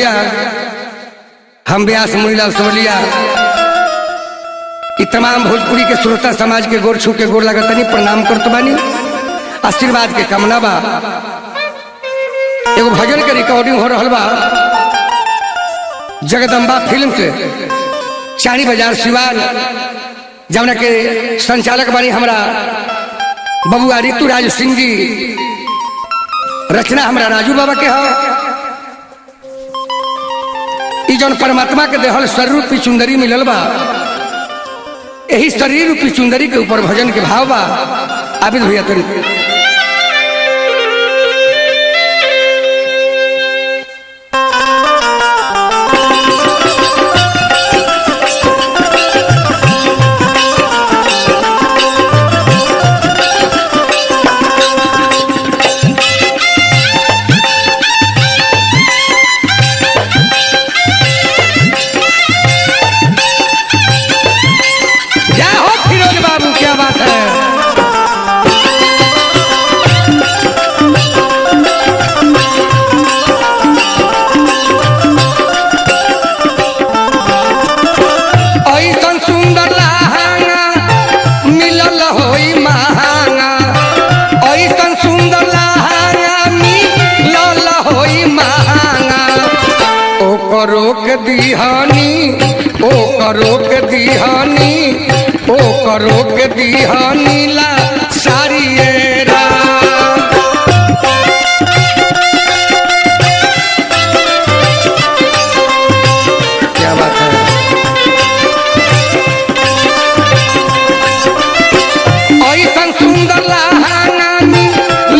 भैया हम व्यास मुनीलाल सोलिया तमाम भोजपुरी के श्रोता समाज के गोर छू के गोर लगतनी प्रणाम करत बानी। आशीर्वाद के कामना बा। एगो भजन के रिकॉर्डिंग हो रहा बा जगदम्बा फिल्म से चाणी बाजार सिवान, जमुना के संचालक बानी हमरा बबुआ ऋतुराज सिंह जी, रचना हमरा राजू बाबा के हो। जौन परमात्मा के देहल शरीर रूपी चुंदरी मिलल बा, यही शरीर रूपी चुंदरी के ऊपर भजन के भाव बा। आबिद भैया तरीके रोक दिहानी ओ रोक दिहानी ओ रोक दिहानी ला सारी क्या बात है। ऐसा सुंदर लहाना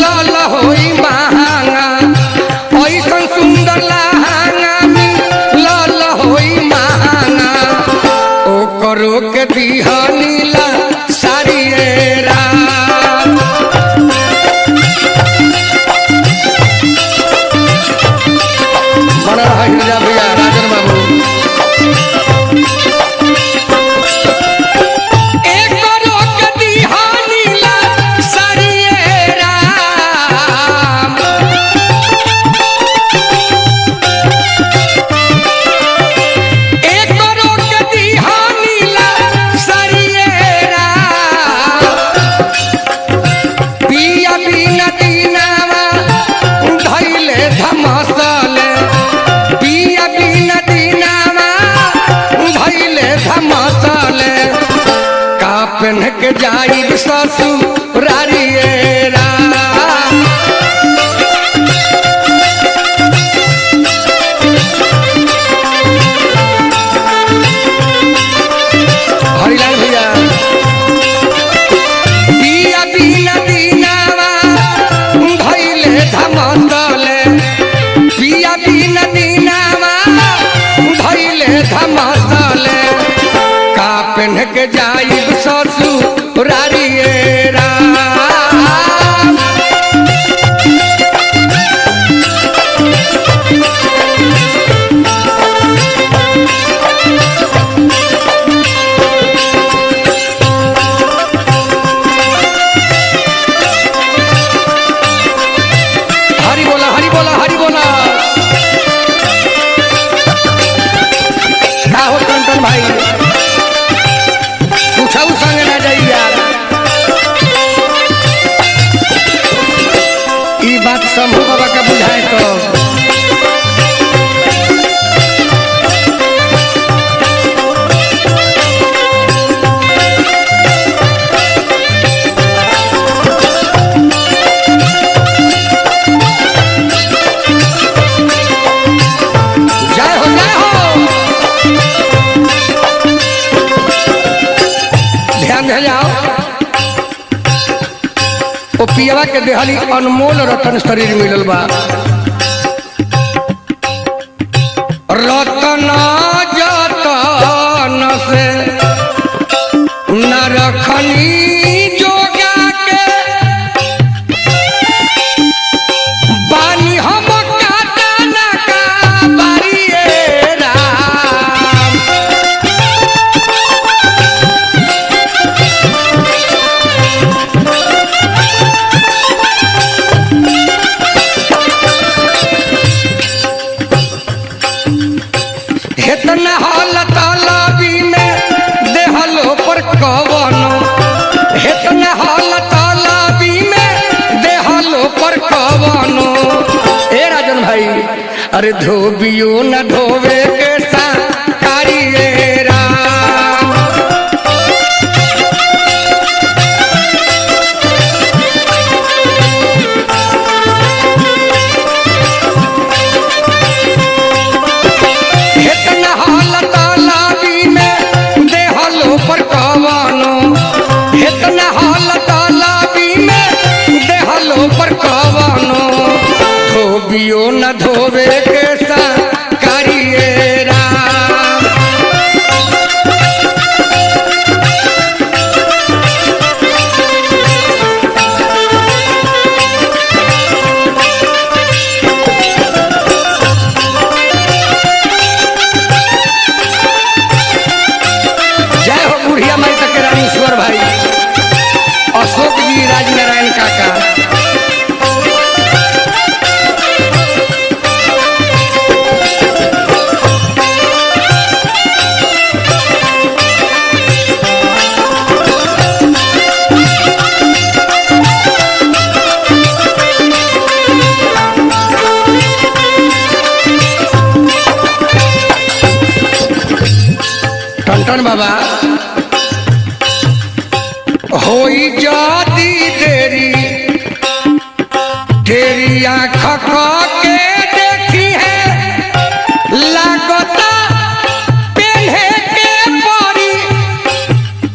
लाल होई महाना, ऐसा सुंदर रोक दिहानी ला सारी बना रहा भैया राजन बाबू। एक रोक दिहानी ला सारी राम, एक रोक दिहानी पिया बिना दीनावा धैले धमसल, पिया बिना दीनावा धैले धमसल, का पेन के जाई ससुरारी हरिलाल भैया। पिया बिना दीनावा धैले धमसल, पिया बिना दीनावा धैले धमसल, का पेन के जाई ससुरारी भाई पूछा संग ना जाई यार। ई बात शंभू बाबा का बुझाए तो जाओ। ओ पियवा के देहली अनमोल रतन शरीर मिलल बा, रतन जतन से न रखनी जोगा के, बानी हम काटा न का बारी राम, हेतना हल तलबी में देहलो पर कवनो, हेतना हल तलबी में देहलो पर कवनो। ए राजन भाई अरे धोबियो न धोवे के कारियरा, हेतना हल तलबी में देहलो पर कवनो, हेतना हल तलबी में देहलो पर कवनो। धोबियो न धोवे के कारियरा, जय हो बुढ़िया माई तक रामेश्वर भाई, अशोक जी, राजनारायण काका। टन बाबा होई जाती देरी, तेरी आँख के देखी है लागता पेन्हे के परी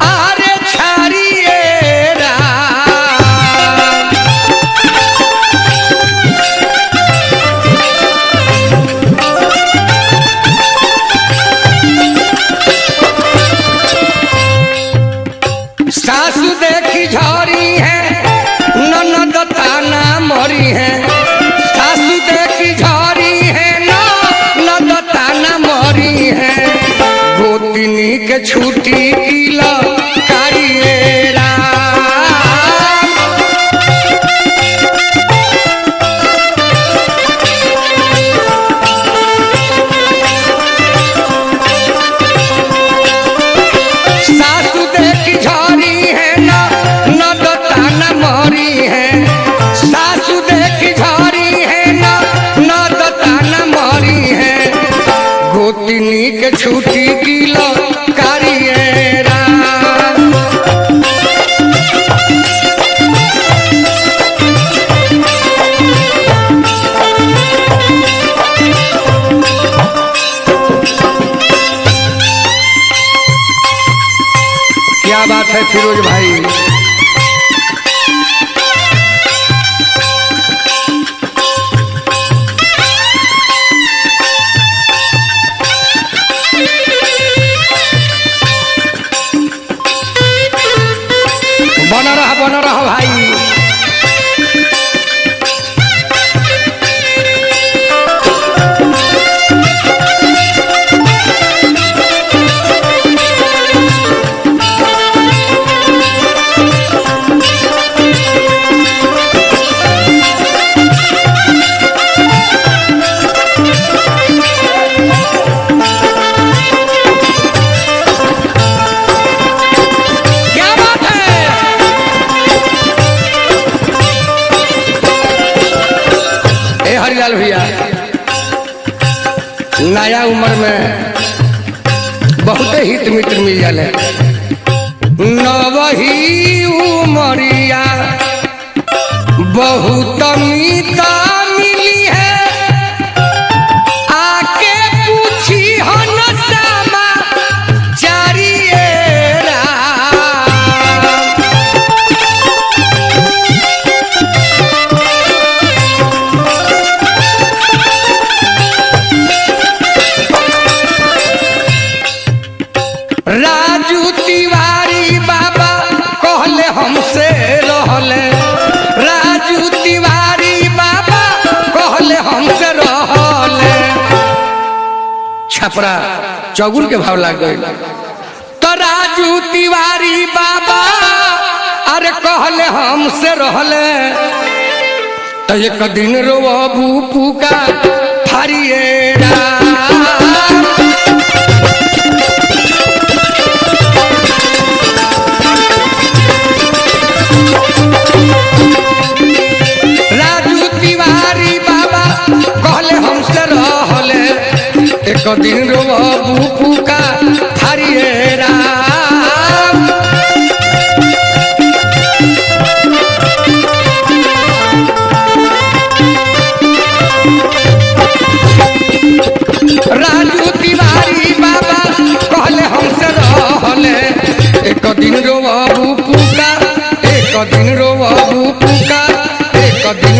आरे छारियेरा। सासू देखी झरी है ननद ताना मरी है, सासू देखी झरी है ननद ताना मरी है। गोतिनी के छुट्टी किला कारियरा, सासू देखी झरी है ननद ताना मरी है, सासू देखी झरी है ननद ताना मरी है। गोतिनी के छुट्टी किलो कारियरा, क्या बात है फिरोज भाई। बना रहा भाई। हरिलाल भैया नया उम्र में बहुत हित मित्र मिल जाले, नवही उमरिया बहुत मीता मिली है। आके पूछी हो न सामा चारियरा, राजू तिवारी बाबा कहले हमसे रहले, राजू तिवारी बाबा कहले हमसे रहले। छपरा चौगुल के भाव लाग गए तो राजू तिवारी बाबा अरे कहले हमसे रहले। तो एक दिन रोबू पुका फारियेरा। एक दिन रोबू पुका हरिये राम। राजू तिवारी बाबा कहले हमसे रहले एक दिन रोबू पुका, एक दिन रोबू पुका, एक दिन